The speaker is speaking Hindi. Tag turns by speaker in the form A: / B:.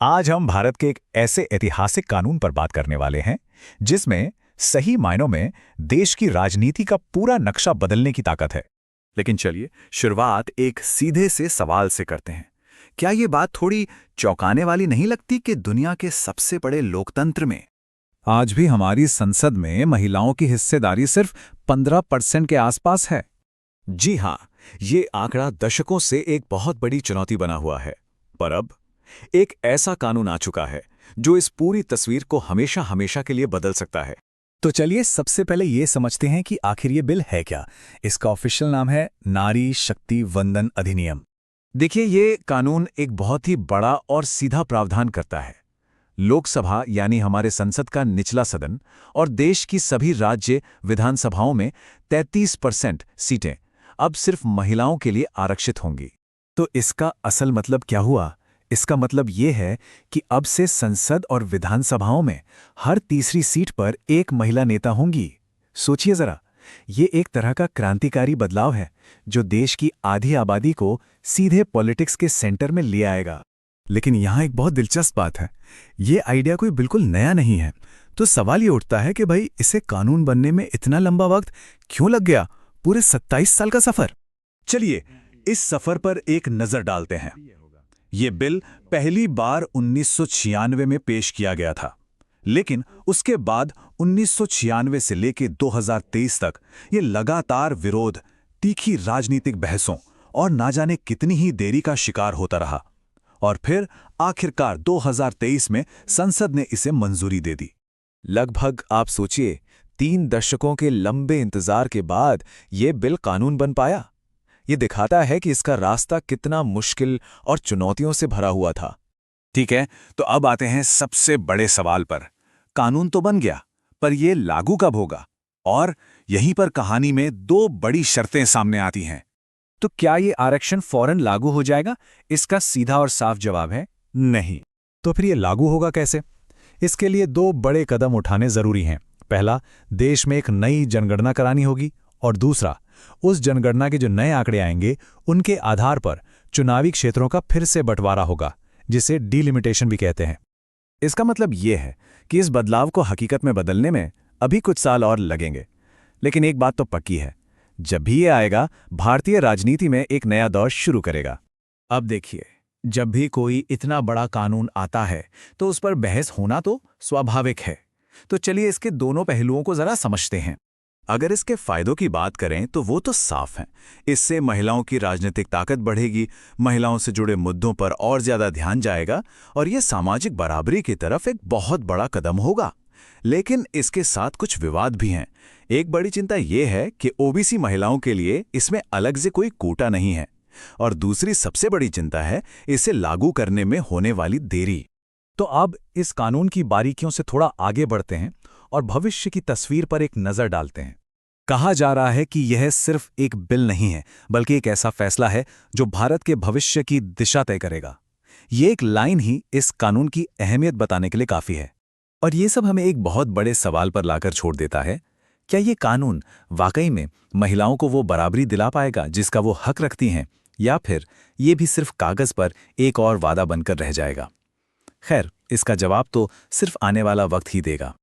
A: आज हम भारत के एक ऐसे ऐतिहासिक कानून पर बात करने वाले हैं जिसमें सही मायनों में देश की राजनीति का पूरा नक्शा बदलने की ताकत है।
B: लेकिन चलिए शुरुआत एक सीधे से सवाल से करते हैं। क्या ये बात थोड़ी चौंकाने वाली नहीं लगती कि दुनिया के सबसे बड़े लोकतंत्र में
A: आज भी हमारी संसद में महिलाओं की हिस्सेदारी सिर्फ 15% के आसपास है।
B: जी हाँ, ये आंकड़ा दशकों से एक बहुत बड़ी चुनौती बना हुआ है। पर अब एक ऐसा कानून आ चुका है जो इस पूरी तस्वीर को हमेशा हमेशा के लिए बदल सकता है।
A: तो चलिए सबसे पहले ये समझते हैं कि आखिर ये बिल है क्या। इसका ऑफिशियल नाम है नारी शक्ति वंदन अधिनियम।
B: देखिए, ये कानून एक बहुत ही बड़ा और सीधा प्रावधान करता है। लोकसभा यानी हमारे संसद का निचला सदन और देश की सभी राज्य विधानसभाओं में 33% सीटें अब सिर्फ महिलाओं के लिए आरक्षित होंगी।
A: तो इसका असल मतलब क्या हुआ? इसका मतलब ये है कि अब से संसद और विधानसभाओं में हर तीसरी सीट पर एक महिला नेता होंगी। सोचिए जरा, ये एक तरह का क्रांतिकारी बदलाव है जो देश की आधी आबादी को सीधे पॉलिटिक्स के सेंटर में ले आएगा। लेकिन यहाँ एक बहुत दिलचस्प बात है, ये आइडिया कोई बिल्कुल नया नहीं है। तो सवाल ये उठता है कि भाई इसे कानून बनने में इतना लंबा वक्त क्यों लग गया, पूरे 27 साल का सफर।
B: चलिए इस सफर पर एक नजर डालते हैं। ये बिल पहली बार 1996 में पेश किया गया था, लेकिन उसके बाद 1996 से लेकर 2023 तक ये लगातार विरोध, तीखी राजनीतिक बहसों और ना जाने कितनी ही देरी का शिकार होता रहा। और फिर आखिरकार 2023 में संसद ने इसे मंजूरी दे दी।
C: लगभग आप सोचिए 3 दशकों के लंबे इंतजार के बाद ये बिल कानून बन पाया। ये दिखाता है कि इसका रास्ता कितना मुश्किल और चुनौतियों से भरा हुआ था।
B: ठीक है, तो अब आते हैं सबसे बड़े सवाल पर। कानून तो बन गया, पर यह लागू कब होगा? और यहीं पर कहानी में 2 बड़ी शर्तें सामने आती हैं।
A: तो क्या ये आरक्षण फौरन लागू हो जाएगा? इसका सीधा और साफ जवाब है नहीं। तो फिर ये लागू होगा कैसे? इसके लिए 2 बड़े कदम उठाने जरूरी हैं। पहला, देश में एक नई जनगणना करानी होगी, और दूसरा, उस जनगणना के जो नए आंकड़े आएंगे उनके आधार पर चुनावी क्षेत्रों का फिर से बंटवारा होगा, जिसे डिलिमिटेशन भी कहते हैं।
B: इसका मतलब ये है कि इस बदलाव को हकीकत में बदलने में अभी कुछ साल और लगेंगे। लेकिन एक बात तो पक्की है, जब भी ये आएगा भारतीय राजनीति में एक नया दौर शुरू करेगा।
A: अब देखिए, जब भी कोई इतना बड़ा कानून आता है तो उस पर बहस होना तो स्वाभाविक है। तो चलिए इसके दोनों पहलुओं को जरा समझते हैं।
B: अगर इसके फायदों की बात करें तो वो तो साफ हैं। इससे महिलाओं की राजनीतिक ताकत बढ़ेगी, महिलाओं से जुड़े मुद्दों पर और ज्यादा ध्यान जाएगा और ये सामाजिक बराबरी की तरफ एक बहुत बड़ा कदम होगा। लेकिन इसके साथ कुछ विवाद भी हैं। एक बड़ी चिंता ये है कि ओबीसी महिलाओं के लिए इसमें अलग से कोई कोटा नहीं है, और दूसरी सबसे बड़ी चिंता है इसे लागू करने में होने वाली देरी।
A: तो अब इस कानून की बारीकियों से थोड़ा आगे बढ़ते हैं और भविष्य की तस्वीर पर एक नज़र डालते हैं। कहा जा रहा है कि यह सिर्फ एक बिल नहीं है, बल्कि एक ऐसा फैसला है जो भारत के भविष्य की दिशा तय करेगा। ये एक लाइन ही इस कानून की अहमियत बताने के लिए काफ़ी है। और ये सब हमें एक बहुत बड़े सवाल पर लाकर छोड़ देता है, क्या ये कानून वाकई में महिलाओं को वो बराबरी दिला पाएगा जिसका वो हक रखती हैं, या फिर ये भी सिर्फ कागज़ पर एक और वादा बनकर रह जाएगा? खैर, इसका जवाब तो सिर्फ आने वाला वक्त ही देगा।